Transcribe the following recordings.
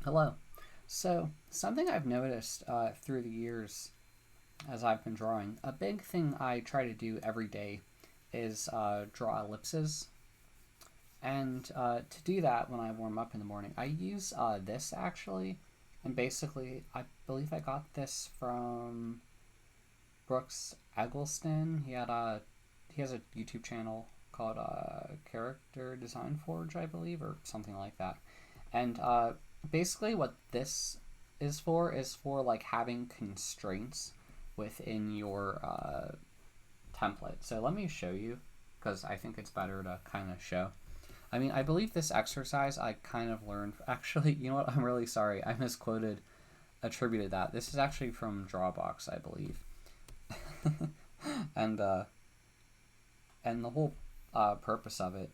Hello. So, something I've noticed through the years as I've been drawing, a big thing I try to do every day is draw ellipses. And to do that, when I warm up in the morning, I use this actually. And basically, I believe I got this from Brooks Eggleston. He has a YouTube channel called Character Design Forge, I believe, or something like that. And basically, what this is for like having constraints within your template. So let me show you because I think it's better to kind of show. I mean, I believe this exercise I kind of learned. Actually, you know what? I'm really sorry. I misquoted, attributed that. This is actually from Drawbox, I believe. and uh, and the whole purpose of it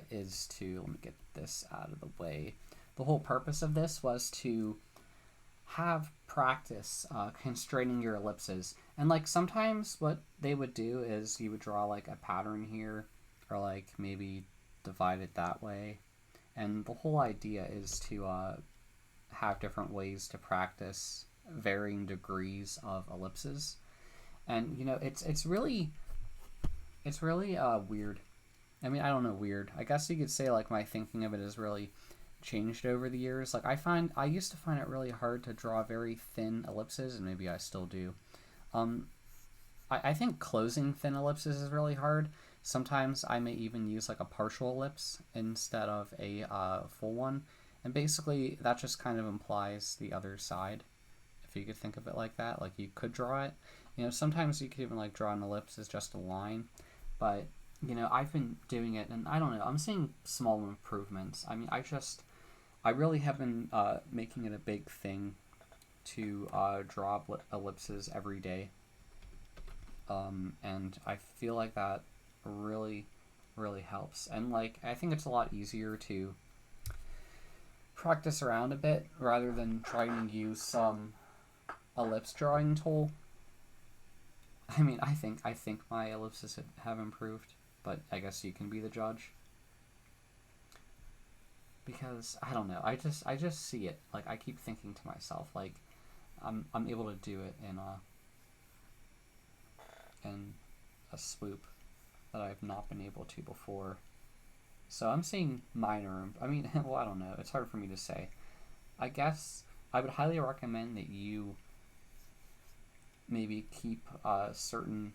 is to let me get this out of the way. The whole purpose of this was to have practice constraining your ellipses. And like sometimes what they would do is you would draw like a pattern here, or like maybe divide it that way. And the whole idea is to have different ways to practice varying degrees of ellipses. And you know, it's really weird. I mean, I don't know, weird. I guess you could say like my thinking of it has really changed over the years. Like I used to find it really hard to draw very thin ellipses, and maybe I still do. Um, I think closing thin ellipses is really hard. Sometimes I may even use like a partial ellipse instead of a full one, and basically that just kind of implies the other side. If you could think of it like that, like you could draw it. You know, sometimes you could even like draw an ellipse as just a line, but you know, I've been doing it, and I don't know. I'm seeing small improvements. I mean, I really have been making it a big thing to draw ellipses every day, and I feel like that really, really helps. And like, I think it's a lot easier to practice around a bit rather than trying to use some ellipse drawing tool. I mean, I think my ellipses have improved, but I guess you can be the judge because I don't know. I just see it. Like I keep thinking to myself, like I'm able to do it in a swoop that I've not been able to before. So I'm seeing minor. I mean, well, I don't know. It's hard for me to say. I guess I would highly recommend that you maybe keep certain,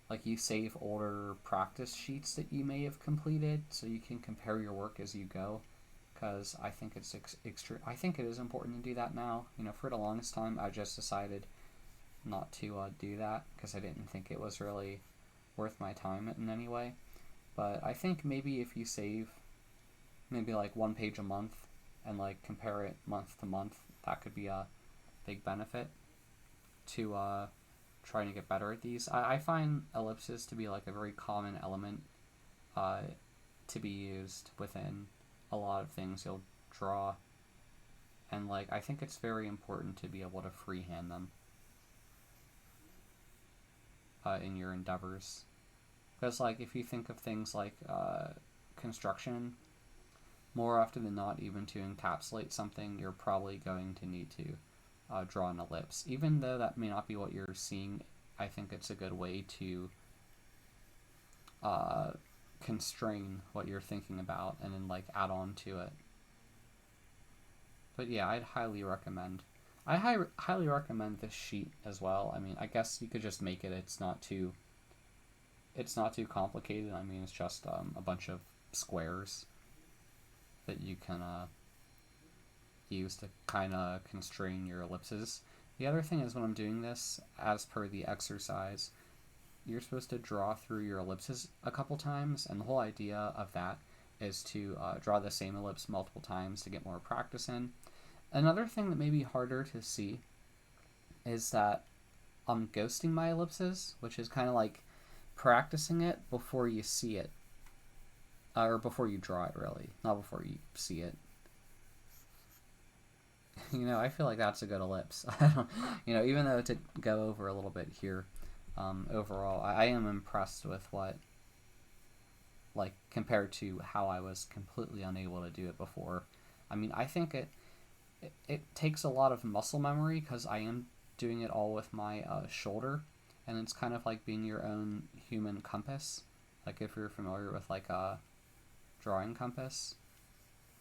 like you save older practice sheets that you may have completed so you can compare your work as you go. Because I think it's extreme. I think it is important to do that now. You know, for the longest time, I just decided not to do that because I didn't think it was really worth my time in any way. But I think maybe if you save maybe like one page a month and like compare it month to month, that could be a big benefit to trying to get better at these. I find ellipses to be like a very common element uh, to be used within a lot of things you'll draw, and like I think it's very important to be able to freehand them in your endeavors. Because like if you think of things like construction, more often than not, even to encapsulate something, you're probably going to need to draw an ellipse. Even though that may not be what you're seeing, I think it's a good way to uh, constrain what you're thinking about and then like add on to it. But yeah, I'd highly recommend. Highly recommend this sheet as well. I mean, I guess you could just make it. It's not too complicated. I mean, it's just a bunch of squares that you can use to kind of constrain your ellipses. The other thing is when I'm doing this, as per the exercise, you're supposed to draw through your ellipses a couple times, and the whole idea of that is to draw the same ellipse multiple times to get more practice in. Another thing that may be harder to see is that I'm ghosting my ellipses, which is kind of like practicing it before you see it, or before you draw it, really, not before you see it. You know, I feel like that's a good ellipse. I don't, you know, even though to go over a little bit here, overall, I am impressed with what, like, compared to how I was completely unable to do it before. I mean, I think it takes a lot of muscle memory because I am doing it all with my shoulder, and it's kind of like being your own human compass. Like if you're familiar with like a drawing compass,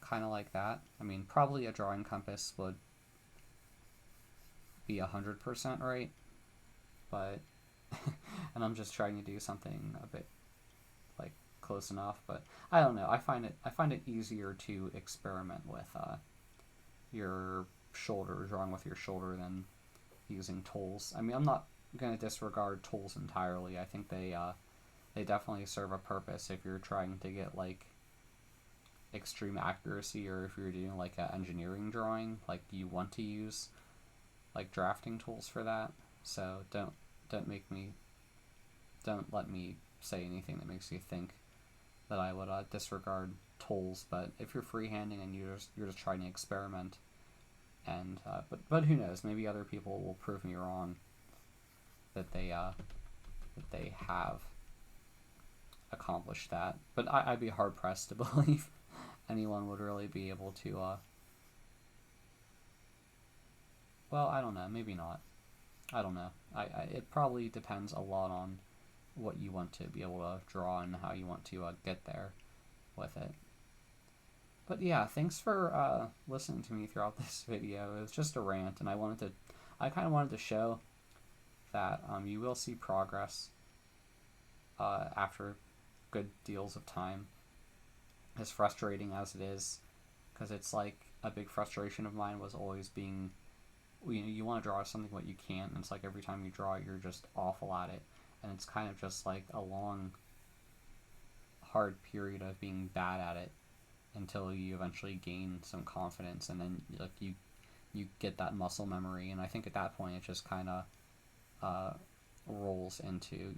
kind of like that. I mean, probably a drawing compass would be 100% right, but and I'm just trying to do something a bit like close enough. But I don't know. I find it easier to experiment with your shoulder, drawing with your shoulder, than using tools. I mean, I'm not going to disregard tools entirely. I think they definitely serve a purpose if you're trying to get like extreme accuracy, or if you're doing like an engineering drawing, like you want to use like drafting tools for that. So don't make me don't let me say anything that makes you think that I would disregard tools. But if you're freehanding and you're just trying to experiment, and but who knows? Maybe other people will prove me wrong that they have accomplished that. But I'd be hard pressed to believe anyone would really be able to. Well, I don't know. Maybe not. I don't know. It probably depends a lot on what you want to be able to draw and how you want to get there with it. But yeah, thanks for listening to me throughout this video. It was just a rant, and I kind of wanted to show that you will see progress after good deals of time. As frustrating as it is, because it's like a big frustration of mine was always being, you want to draw something but you can't, and it's like every time you draw it, you're just awful at it, and it's kind of just like a long, hard period of being bad at it until you eventually gain some confidence, and then like you get that muscle memory, and I think at that point it just kind of rolls into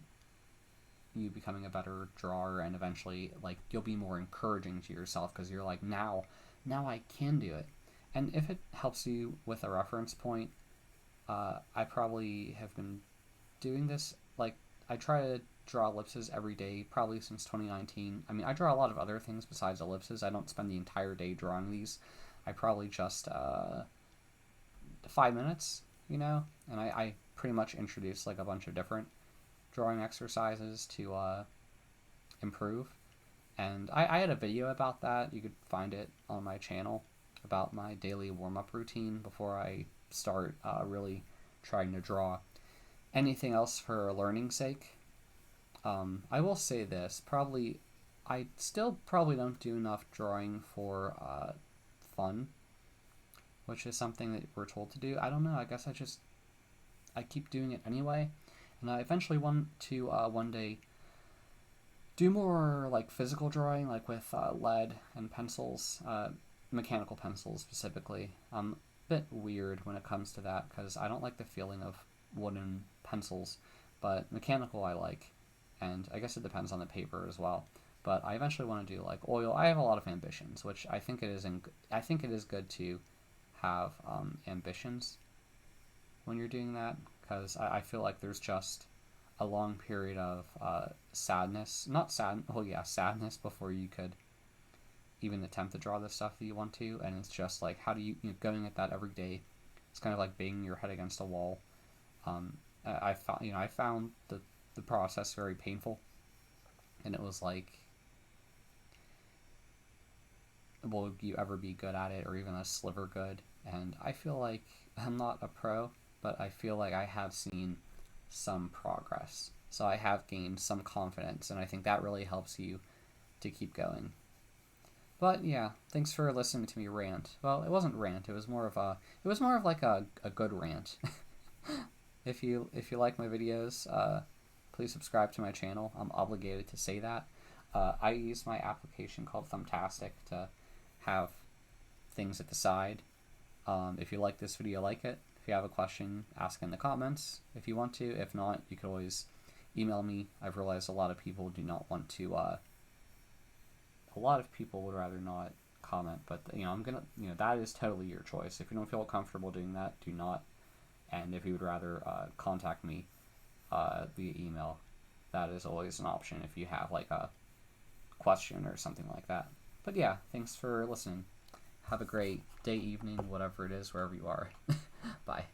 you becoming a better drawer, and eventually like you'll be more encouraging to yourself because you're like, now I can do it. And if it helps you with a reference point, I probably have been doing this, like I try to draw ellipses every day probably since 2019. I mean, I draw a lot of other things besides ellipses. I don't spend the entire day drawing these. I probably just 5 minutes, and I pretty much introduce like a bunch of different drawing exercises to improve. And I had a video about that. You could find it on my channel about my daily warm-up routine before I start really trying to draw anything else for learning's sake. I will say this, I still probably don't do enough drawing for fun, which is something that we're told to do. I don't know, I guess I keep doing it anyway. And I eventually want to one day do more like physical drawing, like with lead and pencils, mechanical pencils specifically. I'm a bit weird when it comes to that because I don't like the feeling of wooden pencils, but mechanical I like, and I guess it depends on the paper as well. But I eventually want to do like oil. I have a lot of ambitions, which I think it is good to have ambitions when you're doing that, because I feel like there's just a long period of sadness before you could even attempt to draw the stuff that you want to, and it's just like, how do you going at that every day, it's kind of like banging your head against a wall. I found the process very painful, and it was like, will you ever be good at it, or even a sliver good? And I feel like I'm not a pro, but I feel like I have seen some progress. So I have gained some confidence, and I think that really helps you to keep going. But yeah, thanks for listening to me rant. Well, it wasn't rant, it was more of like a good rant. If you like my videos, please subscribe to my channel. I'm obligated to say that. I use my application called Thumbtastic to have things at the side. If you like this video, like it. If you have a question, ask in the comments if you want to. If not, you can always email me. I've realized a lot of people do not want to, a lot of people would rather not comment, but that is totally your choice. If you don't feel comfortable doing that, do not. And if you would rather contact me via email, that is always an option if you have like a question or something like that. But yeah, thanks for listening. Have a great day, evening, whatever it is, wherever you are. Bye.